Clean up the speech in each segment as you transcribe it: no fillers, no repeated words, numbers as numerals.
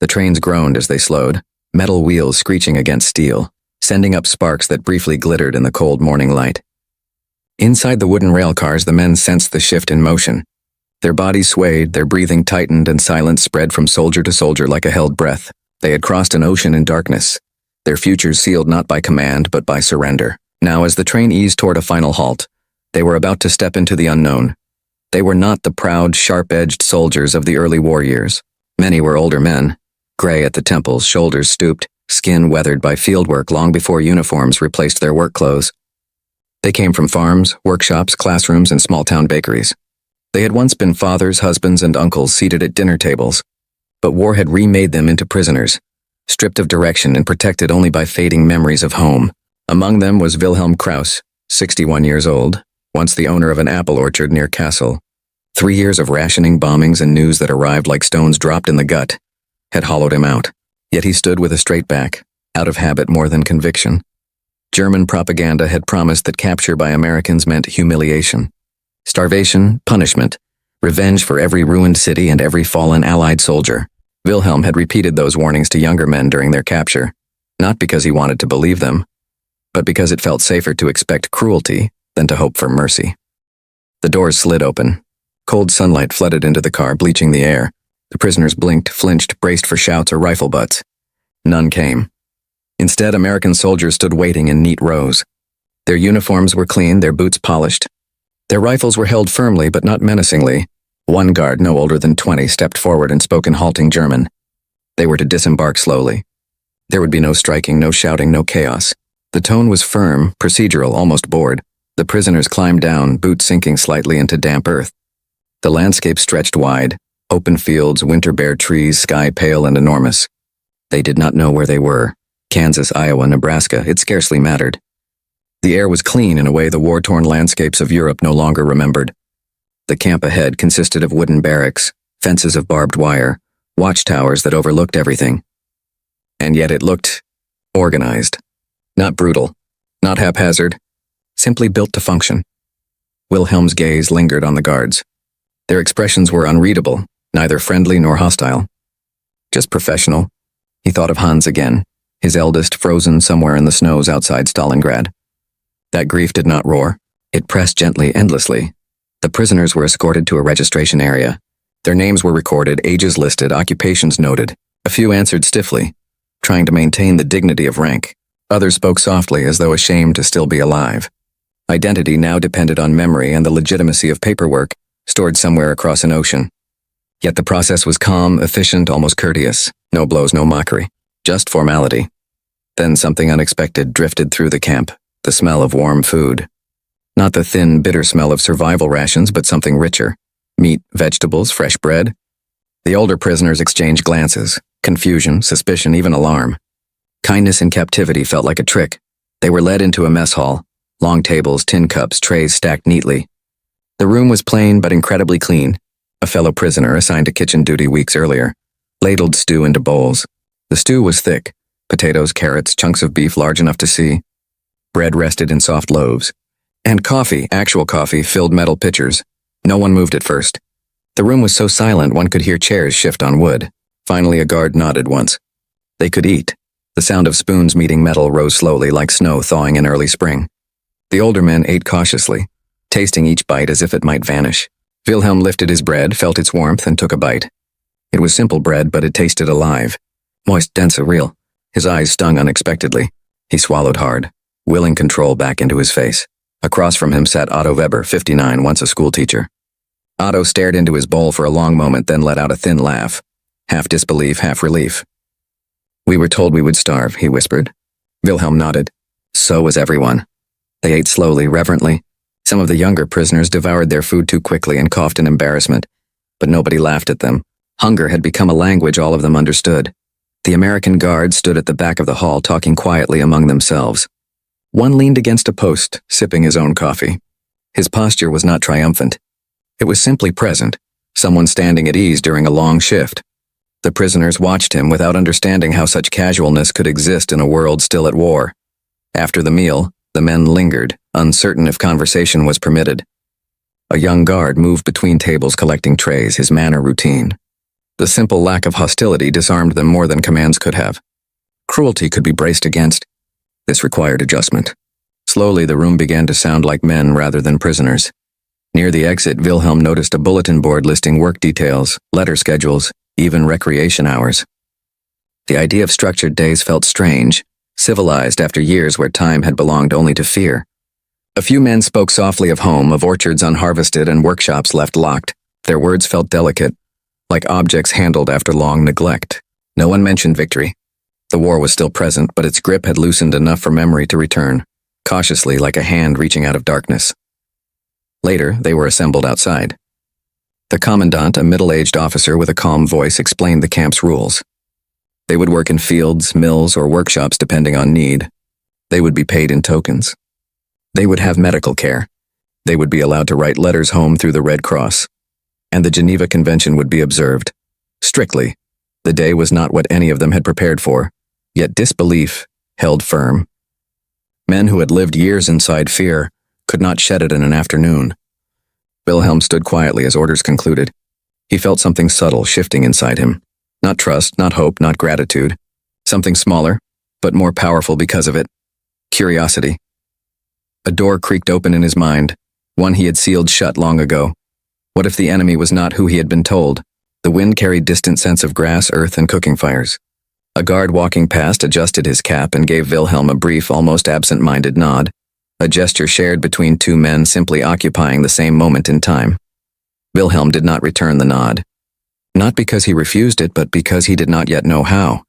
The trains groaned as they slowed, metal wheels screeching against steel, sending up sparks that briefly glittered in the cold morning light. Inside the wooden rail cars, the men sensed the shift in motion. Their bodies swayed, their breathing tightened, and silence spread from soldier to soldier like a held breath. They had crossed an ocean in darkness, their futures sealed not by command but by surrender. Now, as the train eased toward a final halt, they were about to step into the unknown. They were not the proud, sharp-edged soldiers of the early war years. Many were older men, gray at the temples, shoulders stooped, skin weathered by fieldwork long before uniforms replaced their work clothes. They came from farms, workshops, classrooms, and small-town bakeries. They had once been fathers, husbands, and uncles seated at dinner tables, but war had remade them into prisoners, stripped of direction and protected only by fading memories of home. Among them was Wilhelm Krauss, 61 years old, once the owner of an apple orchard near Kassel. 3 years of rationing, bombings, and news that arrived like stones dropped in the gut had hollowed him out. Yet he stood with a straight back, out of habit more than conviction. German propaganda had promised that capture by Americans meant humiliation, starvation, punishment, revenge for every ruined city and every fallen Allied soldier. Wilhelm had repeated those warnings to younger men during their capture, not because he wanted to believe them, but because it felt safer to expect cruelty than to hope for mercy. The doors slid open. Cold sunlight flooded into the car, bleaching the air. The prisoners blinked, flinched, braced for shouts or rifle butts. None came. Instead, American soldiers stood waiting in neat rows. Their uniforms were clean, their boots polished. Their rifles were held firmly but not menacingly. One guard, no older than 20, stepped forward and spoke in halting German. They were to disembark slowly. There would be no striking, no shouting, no chaos. The tone was firm, procedural, almost bored. The prisoners climbed down, boots sinking slightly into damp earth. The landscape stretched wide, open fields, winter-bare trees, sky pale and enormous. They did not know where they were. Kansas, Iowa, Nebraska, it scarcely mattered. The air was clean in a way the war-torn landscapes of Europe no longer remembered. The camp ahead consisted of wooden barracks, fences of barbed wire, watchtowers that overlooked everything. And yet it looked organized. Not brutal, not haphazard, simply built to function. Wilhelm's gaze lingered on the guards. Their expressions were unreadable, neither friendly nor hostile. Just professional. He thought of Hans again, his eldest frozen somewhere in the snows outside Stalingrad. That grief did not roar. It pressed gently, endlessly. The prisoners were escorted to a registration area. Their names were recorded, ages listed, occupations noted. A few answered stiffly, trying to maintain the dignity of rank. Others spoke softly, as though ashamed to still be alive. Identity now depended on memory and the legitimacy of paperwork, stored somewhere across an ocean. Yet the process was calm, efficient, almost courteous. No blows, no mockery. Just formality. Then something unexpected drifted through the camp, the smell of warm food. Not the thin, bitter smell of survival rations, but something richer. Meat, vegetables, fresh bread. The older prisoners exchanged glances, confusion, suspicion, even alarm. Kindness in captivity felt like a trick. They were led into a mess hall. Long tables, tin cups, trays stacked neatly. The room was plain but incredibly clean. A fellow prisoner, assigned to kitchen duty weeks earlier, ladled stew into bowls. The stew was thick. Potatoes, carrots, chunks of beef large enough to see. Bread rested in soft loaves. And coffee, actual coffee, filled metal pitchers. No one moved at first. The room was so silent one could hear chairs shift on wood. Finally a guard nodded once. They could eat. The sound of spoons meeting metal rose slowly like snow thawing in early spring. The older men ate cautiously, tasting each bite as if it might vanish. Wilhelm lifted his bread, felt its warmth, and took a bite. It was simple bread, but it tasted alive. Moist, dense, real. His eyes stung unexpectedly. He swallowed hard, willing control back into his face. Across from him sat Otto Weber, 59, once a schoolteacher. Otto stared into his bowl for a long moment, then let out a thin laugh, half disbelief, half relief. "We were told we would starve," he whispered. Wilhelm nodded. So was everyone. They ate slowly, reverently. Some of the younger prisoners devoured their food too quickly and coughed in embarrassment, but nobody laughed at them. Hunger had become a language all of them understood. The American guards stood at the back of the hall talking quietly among themselves. One leaned against a post, sipping his own coffee. His posture was not triumphant. It was simply present, someone standing at ease during a long shift. The prisoners watched him without understanding how such casualness could exist in a world still at war. After the meal, the men lingered, uncertain if conversation was permitted. A young guard moved between tables collecting trays, his manner routine. The simple lack of hostility disarmed them more than commands could have. Cruelty could be braced against. This required adjustment. Slowly, the room began to sound like men rather than prisoners. Near the exit, Wilhelm noticed a bulletin board listing work details, letter schedules, even recreation hours. The idea of structured days felt strange, civilized after years where time had belonged only to fear. A few men spoke softly of home, of orchards unharvested and workshops left locked. Their words felt delicate, like objects handled after long neglect. No one mentioned victory. The war was still present, but its grip had loosened enough for memory to return, cautiously like a hand reaching out of darkness. Later, they were assembled outside. The commandant, a middle-aged officer with a calm voice, explained the camp's rules. They would work in fields, mills, or workshops depending on need. They would be paid in tokens. They would have medical care. They would be allowed to write letters home through the Red Cross. And the Geneva Convention would be observed. Strictly. The day was not what any of them had prepared for, yet disbelief held firm. Men who had lived years inside fear could not shed it in an afternoon. Wilhelm stood quietly as orders concluded. He felt something subtle shifting inside him. Not trust, not hope, not gratitude. Something smaller, but more powerful because of it. Curiosity. A door creaked open in his mind, one he had sealed shut long ago. What if the enemy was not who he had been told? The wind carried distant scents of grass, earth, and cooking fires. A guard walking past adjusted his cap and gave Wilhelm a brief, almost absent-minded nod, a gesture shared between two men simply occupying the same moment in time. Wilhelm did not return the nod. Not because he refused it, but because he did not yet know how.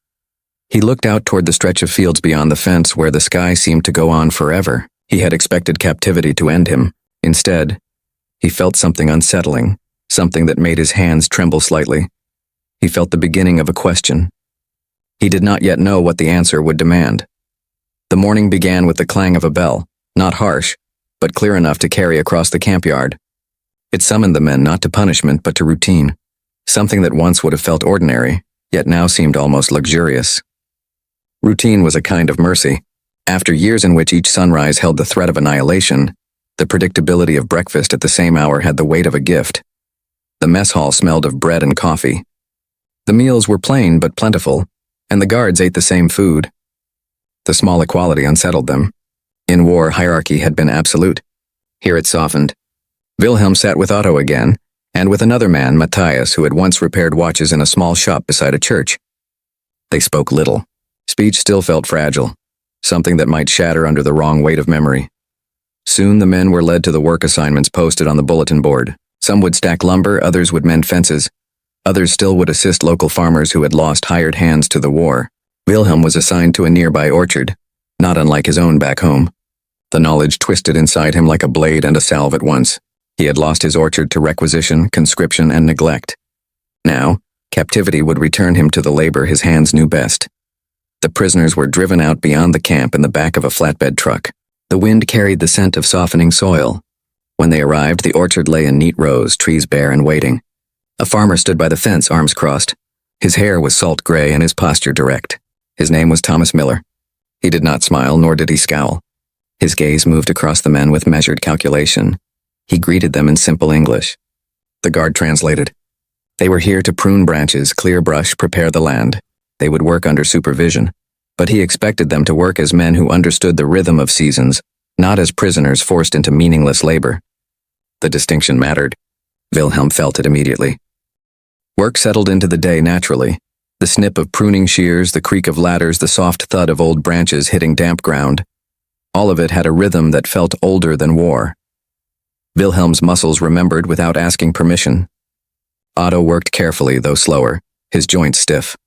He looked out toward the stretch of fields beyond the fence where the sky seemed to go on forever. He had expected captivity to end him. Instead, he felt something unsettling, something that made his hands tremble slightly. He felt the beginning of a question. He did not yet know what the answer would demand. The morning began with the clang of a bell, not harsh, but clear enough to carry across the campyard. It summoned the men not to punishment but to routine, something that once would have felt ordinary, yet now seemed almost luxurious. Routine was a kind of mercy. After years in which each sunrise held the threat of annihilation, the predictability of breakfast at the same hour had the weight of a gift. The mess hall smelled of bread and coffee. The meals were plain but plentiful, and the guards ate the same food. The small equality unsettled them. In war, hierarchy had been absolute. Here it softened. Wilhelm sat with Otto again, and with another man, Matthias, who had once repaired watches in a small shop beside a church. They spoke little. Speech still felt fragile, something that might shatter under the wrong weight of memory. Soon the men were led to the work assignments posted on the bulletin board. Some would stack lumber, others would mend fences. Others still would assist local farmers who had lost hired hands to the war. Wilhelm was assigned to a nearby orchard, not unlike his own back home. The knowledge twisted inside him like a blade and a salve at once. He had lost his orchard to requisition, conscription, and neglect. Now, captivity would return him to the labor his hands knew best. The prisoners were driven out beyond the camp in the back of a flatbed truck. The wind carried the scent of softening soil. When they arrived, the orchard lay in neat rows, trees bare and waiting. A farmer stood by the fence, arms crossed. His hair was salt gray and his posture direct. His name was Thomas Miller. He did not smile, nor did he scowl. His gaze moved across the men with measured calculation. He greeted them in simple English. The guard translated. They were here to prune branches, clear brush, prepare the land. They would work under supervision, but he expected them to work as men who understood the rhythm of seasons, not as prisoners forced into meaningless labor. The distinction mattered. Wilhelm felt it immediately. Work settled into the day naturally. The snip of pruning shears, the creak of ladders, the soft thud of old branches hitting damp ground. All of it had a rhythm that felt older than war. Wilhelm's muscles remembered without asking permission. Otto worked carefully, though slower, his joints stiff.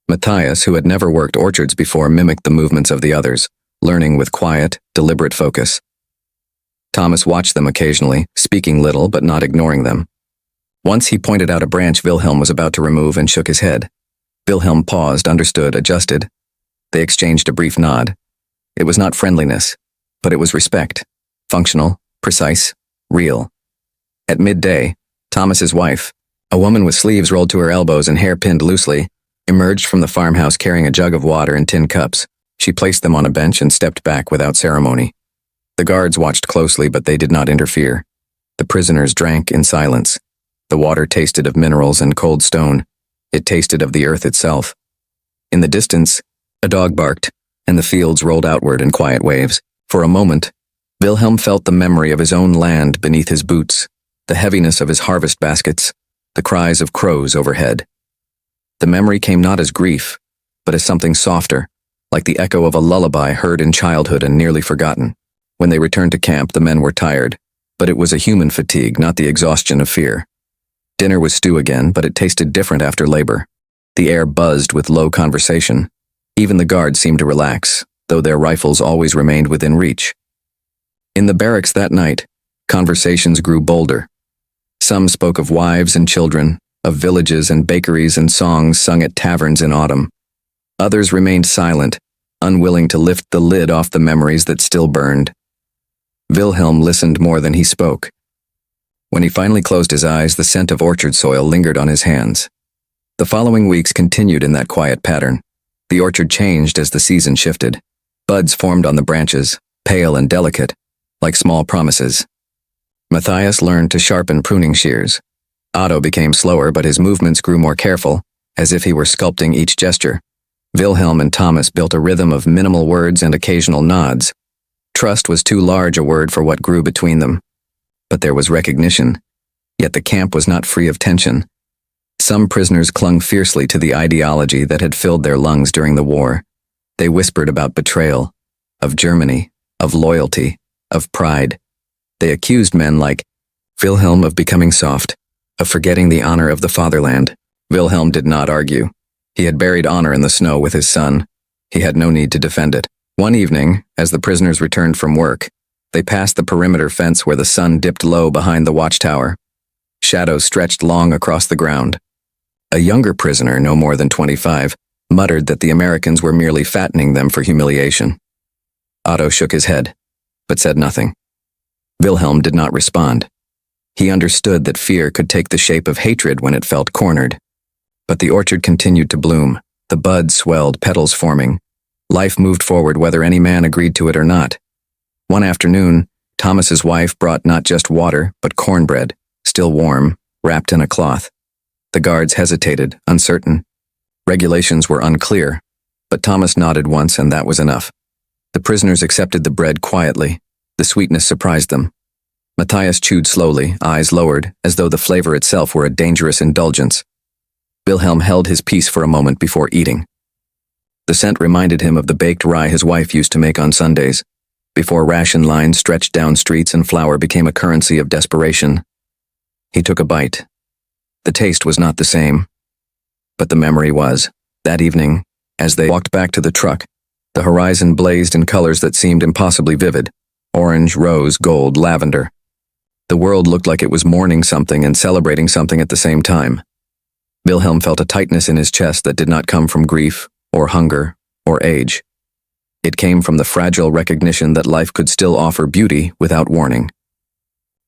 Matthias, who had never worked orchards before, mimicked the movements of the others, learning with quiet, deliberate focus. Thomas watched them occasionally, speaking little but not ignoring them. Once he pointed out a branch Wilhelm was about to remove and shook his head. Wilhelm paused, understood, adjusted. They exchanged a brief nod. It was not friendliness, but it was respect. Functional, precise, real. At midday, Thomas's wife, a woman with sleeves rolled to her elbows and hair pinned loosely, emerged from the farmhouse carrying a jug of water and tin cups. She placed them on a bench and stepped back without ceremony. The guards watched closely, but they did not interfere. The prisoners drank in silence. The water tasted of minerals and cold stone. It tasted of the earth itself. In the distance, a dog barked, and the fields rolled outward in quiet waves. For a moment, Wilhelm felt the memory of his own land beneath his boots, the heaviness of his harvest baskets, the cries of crows overhead. The memory came not as grief, but as something softer, like the echo of a lullaby heard in childhood and nearly forgotten. When they returned to camp, the men were tired, but it was a human fatigue, not the exhaustion of fear. Dinner was stew again, but it tasted different after labor. The air buzzed with low conversation. Even the guards seemed to relax, though their rifles always remained within reach. In the barracks that night, conversations grew bolder. Some spoke of wives and children, of villages and bakeries and songs sung at taverns in autumn. Others remained silent, unwilling to lift the lid off the memories that still burned. Wilhelm listened more than he spoke. When he finally closed his eyes, the scent of orchard soil lingered on his hands. The following weeks continued in that quiet pattern. The orchard changed as the season shifted. Buds formed on the branches, pale and delicate, like small promises. Matthias learned to sharpen pruning shears. Otto became slower, but his movements grew more careful, as if he were sculpting each gesture. Wilhelm and Thomas built a rhythm of minimal words and occasional nods. Trust was too large a word for what grew between them. But there was recognition. Yet the camp was not free of tension. Some prisoners clung fiercely to the ideology that had filled their lungs during the war. They whispered about betrayal, of Germany, of loyalty, of pride. They accused men like Wilhelm of becoming soft, of forgetting the honor of the fatherland. Wilhelm did not argue. He had buried honor in the snow with his son. He had no need to defend it. One evening, as the prisoners returned from work, they passed the perimeter fence where the sun dipped low behind the watchtower. Shadows stretched long across the ground. A younger prisoner, no more than 25, muttered that the Americans were merely fattening them for humiliation. Otto shook his head, but said nothing. Wilhelm did not respond. He understood that fear could take the shape of hatred when it felt cornered. But the orchard continued to bloom. The buds swelled, petals forming. Life moved forward whether any man agreed to it or not. One afternoon, Thomas's wife brought not just water, but cornbread, still warm, wrapped in a cloth. The guards hesitated, uncertain. Regulations were unclear, but Thomas nodded once and that was enough. The prisoners accepted the bread quietly. The sweetness surprised them. Matthias chewed slowly, eyes lowered, as though the flavor itself were a dangerous indulgence. Wilhelm held his peace for a moment before eating. The scent reminded him of the baked rye his wife used to make on Sundays, before ration lines stretched down streets and flour became a currency of desperation. He took a bite. The taste was not the same, but the memory was. That evening, as they walked back to the truck, the horizon blazed in colors that seemed impossibly vivid: orange, rose, gold, lavender. The world looked like it was mourning something and celebrating something at the same time. Wilhelm felt a tightness in his chest that did not come from grief, or hunger, or age. It came from the fragile recognition that life could still offer beauty without warning.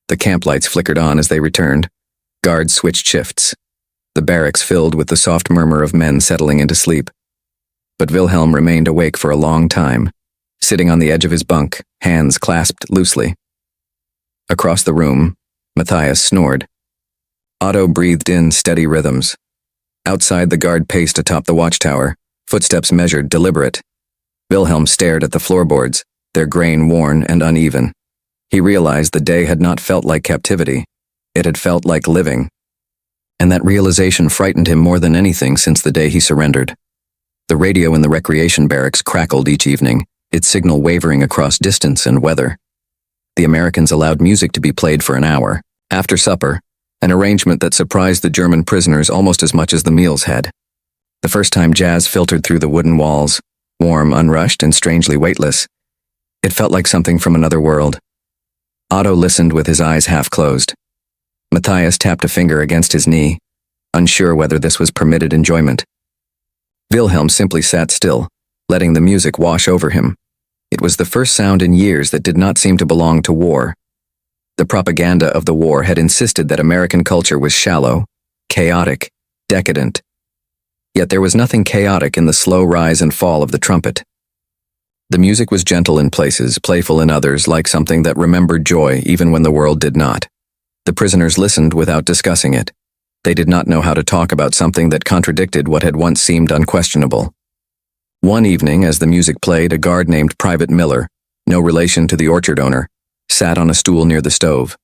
The camp lights flickered on as they returned. Guards switched shifts. The barracks filled with the soft murmur of men settling into sleep. But Wilhelm remained awake for a long time, sitting on the edge of his bunk, hands clasped loosely. Across the room, Matthias snored. Otto breathed in steady rhythms. Outside, the guard paced atop the watchtower, footsteps measured, deliberate. Wilhelm stared at the floorboards, their grain worn and uneven. He realized the day had not felt like captivity. It had felt like living. And that realization frightened him more than anything since the day he surrendered. The radio in the recreation barracks crackled each evening, its signal wavering across distance and weather. The Americans allowed music to be played for an hour, after supper, an arrangement that surprised the German prisoners almost as much as the meals had. The first time jazz filtered through the wooden walls, warm, unrushed, and strangely weightless, it felt like something from another world. Otto listened with his eyes half closed. Matthias tapped a finger against his knee, unsure whether this was permitted enjoyment. Wilhelm simply sat still, letting the music wash over him. It was the first sound in years that did not seem to belong to war. The propaganda of the war had insisted that American culture was shallow, chaotic, decadent. Yet there was nothing chaotic in the slow rise and fall of the trumpet. The music was gentle in places, playful in others, like something that remembered joy even when the world did not. The prisoners listened without discussing it. They did not know how to talk about something that contradicted what had once seemed unquestionable. One evening, as the music played, a guard named Private Miller, no relation to the orchard owner, sat on a stool near the stove.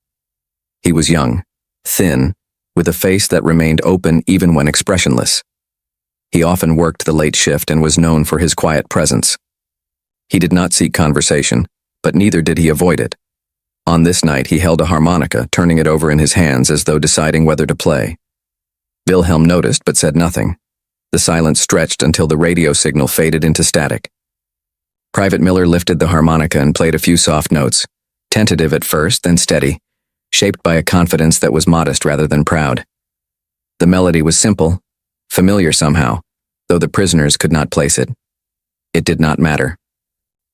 He was young, thin, with a face that remained open even when expressionless. He often worked the late shift and was known for his quiet presence. He did not seek conversation, but neither did he avoid it. On this night, he held a harmonica, turning it over in his hands as though deciding whether to play. Wilhelm noticed but said nothing. The silence stretched until the radio signal faded into static. Private Miller lifted the harmonica and played a few soft notes, tentative at first, then steady, shaped by a confidence that was modest rather than proud. The melody was simple, familiar somehow, though the prisoners could not place it. It did not matter.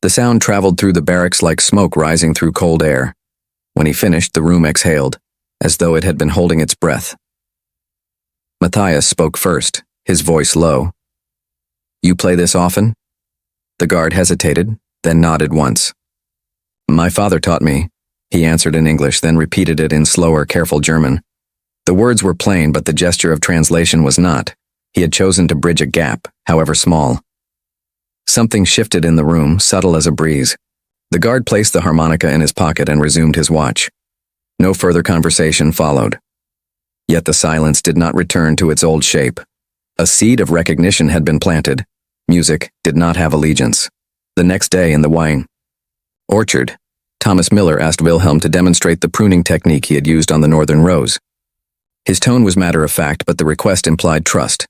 The sound traveled through the barracks like smoke rising through cold air. When he finished, the room exhaled, as though it had been holding its breath. Matthias spoke first, his voice low. "You play this often?" The guard hesitated, then nodded once. "My father taught me," he answered in English, then repeated it in slower, careful German. The words were plain, but the gesture of translation was not. He had chosen to bridge a gap, however small. Something shifted in the room, subtle as a breeze. The guard placed the harmonica in his pocket and resumed his watch. No further conversation followed. Yet the silence did not return to its old shape. A seed of recognition had been planted. Music did not have allegiance. The next day in the wine orchard, Thomas Miller asked Wilhelm to demonstrate the pruning technique he had used on the northern rose. His tone was matter-of-fact, but the request implied trust.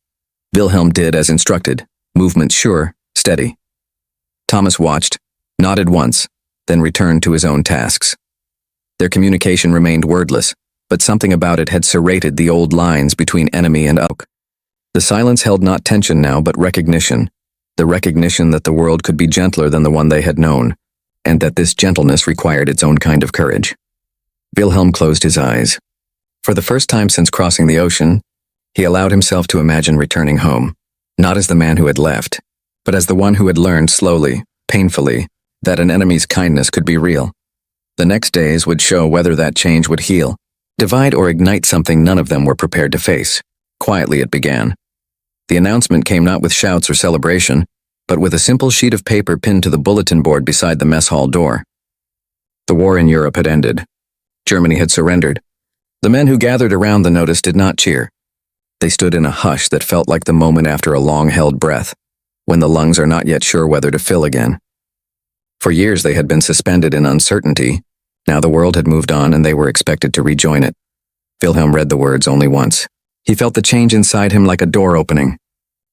Wilhelm did as instructed, movement sure, steady. Thomas watched, nodded once, then returned to his own tasks. Their communication remained wordless, but something about it had serrated the old lines between enemy and oak. The silence held not tension now, but recognition, the recognition that the world could be gentler than the one they had known, and that this gentleness required its own kind of courage. Wilhelm closed his eyes. For the first time since crossing the ocean, he allowed himself to imagine returning home, not as the man who had left, but as the one who had learned slowly, painfully, that an enemy's kindness could be real. The next days would show whether that change would heal, divide or ignite something none of them were prepared to face. Quietly it began. The announcement came not with shouts or celebration, but with a simple sheet of paper pinned to the bulletin board beside the mess hall door. The war in Europe had ended. Germany had surrendered. The men who gathered around the notice did not cheer. They stood in a hush that felt like the moment after a long-held breath, when the lungs are not yet sure whether to fill again. For years they had been suspended in uncertainty. Now the world had moved on and they were expected to rejoin it. Wilhelm read the words only once. He felt the change inside him like a door opening.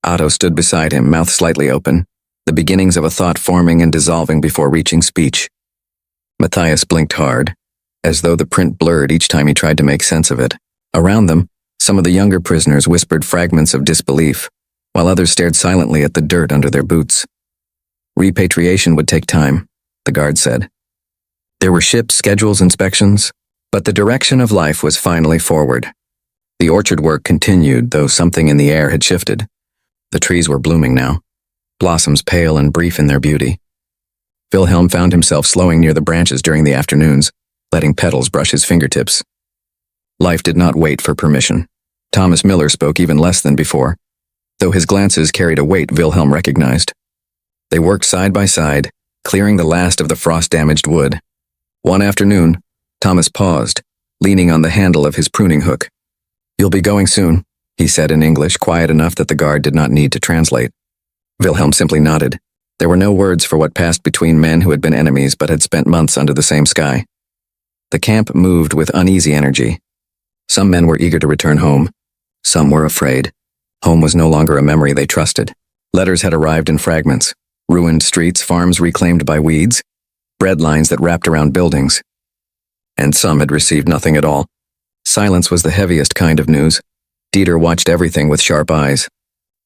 Otto stood beside him, mouth slightly open, the beginnings of a thought forming and dissolving before reaching speech. Matthias blinked hard, as though the print blurred each time he tried to make sense of it. Around them, some of the younger prisoners whispered fragments of disbelief, while others stared silently at the dirt under their boots. Repatriation would take time, the guard said. There were ships, schedules, inspections, but the direction of life was finally forward. The orchard work continued, though something in the air had shifted. The trees were blooming now, blossoms pale and brief in their beauty. Wilhelm found himself slowing near the branches during the afternoons, letting petals brush his fingertips. Life did not wait for permission. Thomas Miller spoke even less than before, though his glances carried a weight Wilhelm recognized. They worked side by side, clearing the last of the frost-damaged wood. One afternoon, Thomas paused, leaning on the handle of his pruning hook. "You'll be going soon," he said in English, quiet enough that the guard did not need to translate. Wilhelm simply nodded. There were no words for what passed between men who had been enemies but had spent months under the same sky. The camp moved with uneasy energy. Some men were eager to return home. Some were afraid. Home was no longer a memory they trusted. Letters had arrived in fragments. Ruined streets, farms reclaimed by weeds, bread lines that wrapped around buildings. And some had received nothing at all. Silence was the heaviest kind of news. Dieter watched everything with sharp eyes.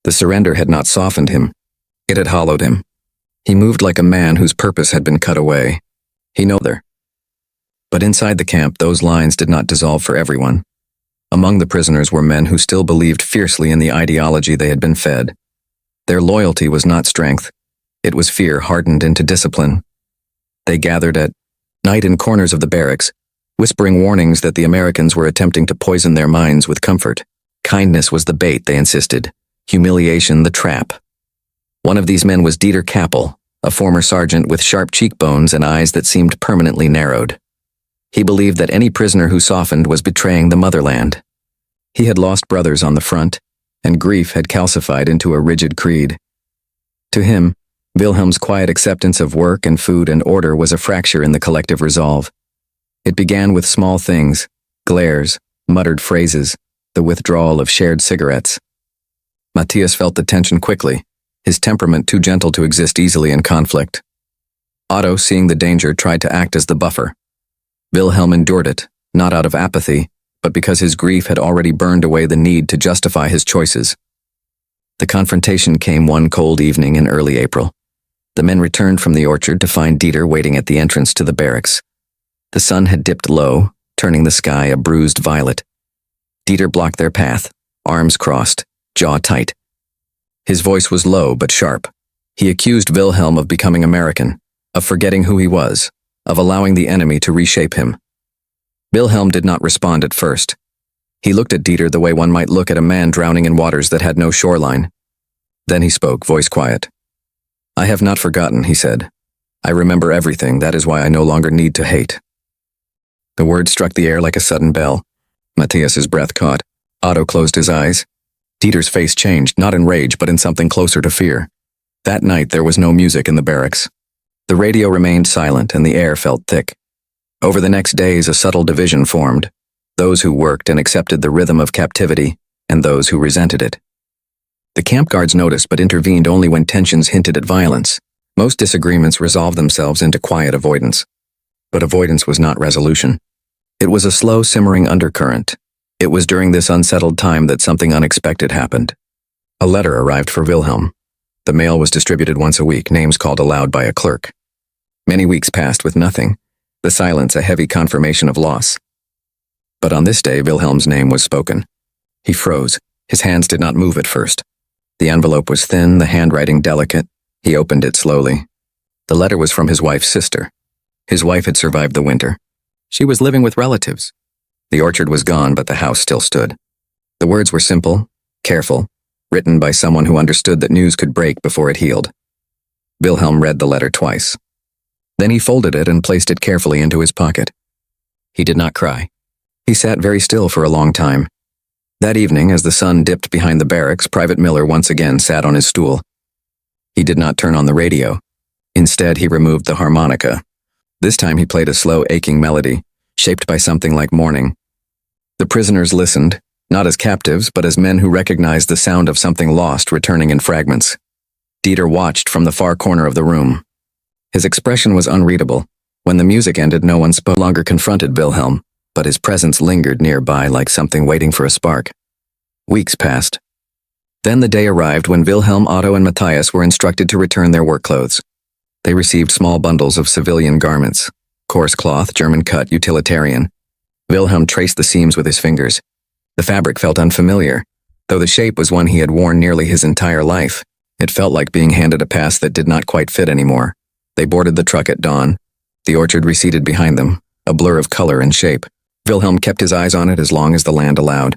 The surrender had not softened him. It had hollowed him. He moved like a man whose purpose had been cut away. He knew there. But inside the camp, those lines did not dissolve for everyone. Among the prisoners were men who still believed fiercely in the ideology they had been fed. Their loyalty was not strength. It was fear hardened into discipline. They gathered at night in corners of the barracks, whispering warnings that the Americans were attempting to poison their minds with comfort. Kindness was the bait, they insisted. Humiliation the trap. One of these men was Dieter Kappel, a former sergeant with sharp cheekbones and eyes that seemed permanently narrowed. He believed that any prisoner who softened was betraying the motherland. He had lost brothers on the front, and grief had calcified into a rigid creed. To him, Wilhelm's quiet acceptance of work and food and order was a fracture in the collective resolve. It began with small things, glares, muttered phrases, the withdrawal of shared cigarettes. Matthias felt the tension quickly, his temperament too gentle to exist easily in conflict. Otto, seeing the danger, tried to act as the buffer. Wilhelm endured it, not out of apathy, but because his grief had already burned away the need to justify his choices. The confrontation came one cold evening in early April. The men returned from the orchard to find Dieter waiting at the entrance to the barracks. The sun had dipped low, turning the sky a bruised violet. Dieter blocked their path, arms crossed, jaw tight. His voice was low but sharp. He accused Wilhelm of becoming American, of forgetting who he was, of allowing the enemy to reshape him. Wilhelm did not respond at first. He looked at Dieter the way one might look at a man drowning in waters that had no shoreline. Then he spoke, voice quiet. "I have not forgotten," he said. "I remember everything, that is why I no longer need to hate." The word struck the air like a sudden bell. Matthias's breath caught. Otto closed his eyes. Dieter's face changed, not in rage, but in something closer to fear. That night there was no music in the barracks. The radio remained silent and the air felt thick. Over the next days a subtle division formed, those who worked and accepted the rhythm of captivity, and those who resented it. The camp guards noticed but intervened only when tensions hinted at violence. Most disagreements resolved themselves into quiet avoidance. But avoidance was not resolution. It was a slow simmering undercurrent. It was during this unsettled time that something unexpected happened. A letter arrived for Wilhelm. The mail was distributed once a week, names called aloud by a clerk. Many weeks passed with nothing, the silence a heavy confirmation of loss. But on this day Wilhelm's name was spoken. He froze. His hands did not move at first. The envelope was thin, the handwriting delicate. He opened it slowly. The letter was from his wife's sister. His wife had survived the winter. She was living with relatives. The orchard was gone, but the house still stood. The words were simple, careful, written by someone who understood that news could break before it healed. Wilhelm read the letter twice. Then he folded it and placed it carefully into his pocket. He did not cry. He sat very still for a long time. That evening, as the sun dipped behind the barracks, Private Miller once again sat on his stool. He did not turn on the radio. Instead, he removed the harmonica. This time he played a slow, aching melody, shaped by something like mourning. The prisoners listened, not as captives, but as men who recognized the sound of something lost returning in fragments. Dieter watched from the far corner of the room. His expression was unreadable. When the music ended, no one no longer confronted Wilhelm, but his presence lingered nearby like something waiting for a spark. Weeks passed. Then the day arrived when Wilhelm, Otto, and Matthias were instructed to return their work clothes. They received small bundles of civilian garments, coarse cloth, German cut, utilitarian. Wilhelm traced the seams with his fingers. The fabric felt unfamiliar. Though the shape was one he had worn nearly his entire life, it felt like being handed a past that did not quite fit anymore. They boarded the truck at dawn. The orchard receded behind them, a blur of color and shape. Wilhelm kept his eyes on it as long as the land allowed.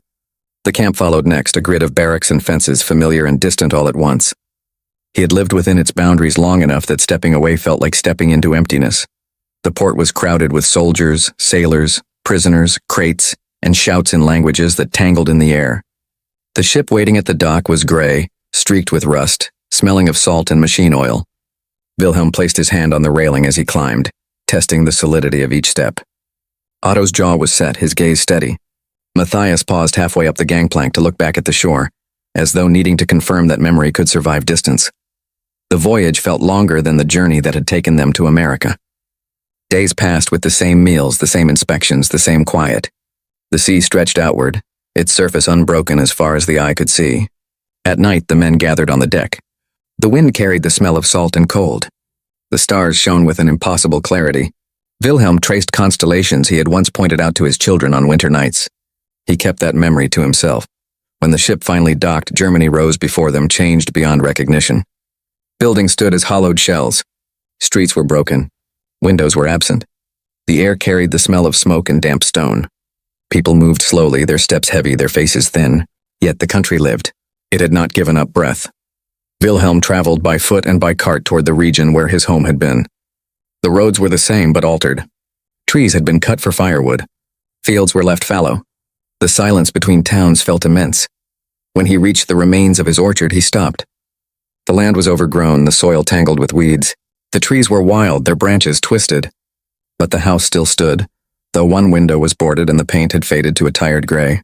The camp followed next, a grid of barracks and fences, familiar and distant all at once. He had lived within its boundaries long enough that stepping away felt like stepping into emptiness. The port was crowded with soldiers, sailors, prisoners, crates, and shouts in languages that tangled in the air. The ship waiting at the dock was gray, streaked with rust, smelling of salt and machine oil. Wilhelm placed his hand on the railing as he climbed, testing the solidity of each step. Otto's jaw was set, his gaze steady. Matthias paused halfway up the gangplank to look back at the shore, as though needing to confirm that memory could survive distance. The voyage felt longer than the journey that had taken them to America. Days passed with the same meals, the same inspections, the same quiet. The sea stretched outward, its surface unbroken as far as the eye could see. At night, the men gathered on the deck. The wind carried the smell of salt and cold. The stars shone with an impossible clarity. Wilhelm traced constellations he had once pointed out to his children on winter nights. He kept that memory to himself. When the ship finally docked, Germany rose before them, changed beyond recognition. Buildings stood as hollowed shells. Streets were broken. Windows were absent. The air carried the smell of smoke and damp stone. People moved slowly, their steps heavy, their faces thin. Yet the country lived. It had not given up breath. Wilhelm traveled by foot and by cart toward the region where his home had been. The roads were the same but altered. Trees had been cut for firewood. Fields were left fallow. The silence between towns felt immense. When he reached the remains of his orchard, he stopped. The land was overgrown, the soil tangled with weeds. The trees were wild, their branches twisted. But the house still stood, though one window was boarded and the paint had faded to a tired gray.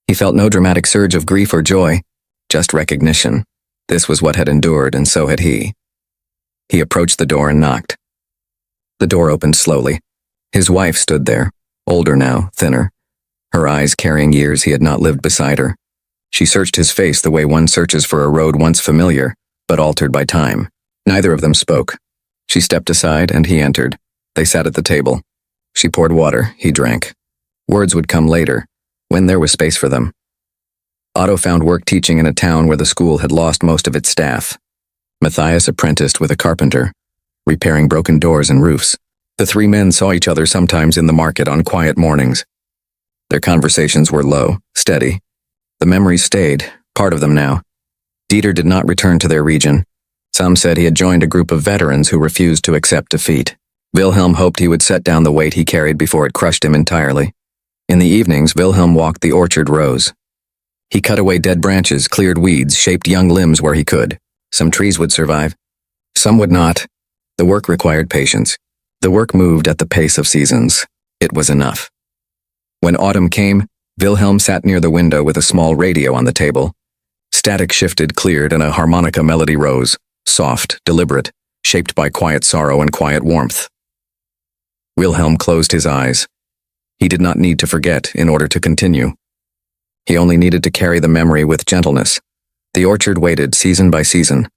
He felt no dramatic surge of grief or joy, just recognition. This was what had endured, and so had he. He approached the door and knocked. The door opened slowly. His wife stood there, older now, thinner, her eyes carrying years he had not lived beside her. She searched his face the way one searches for a road once familiar, but altered by time. Neither of them spoke. She stepped aside, and he entered. They sat at the table. She poured water, he drank. Words would come later, when there was space for them. Otto found work teaching in a town where the school had lost most of its staff. Matthias apprenticed with a carpenter, repairing broken doors and roofs. The three men saw each other sometimes in the market on quiet mornings. Their conversations were low, steady. The memories stayed, part of them now. Dieter did not return to their region. Some said he had joined a group of veterans who refused to accept defeat. Wilhelm hoped he would set down the weight he carried before it crushed him entirely. In the evenings, Wilhelm walked the orchard rows. He cut away dead branches, cleared weeds, shaped young limbs where he could. Some trees would survive. Some would not. The work required patience. The work moved at the pace of seasons. It was enough. When autumn came, Wilhelm sat near the window with a small radio on the table. Static shifted, cleared, and a harmonica melody rose, soft, deliberate, shaped by quiet sorrow and quiet warmth. Wilhelm closed his eyes. He did not need to forget in order to continue. He only needed to carry the memory with gentleness. The orchard waited season by season.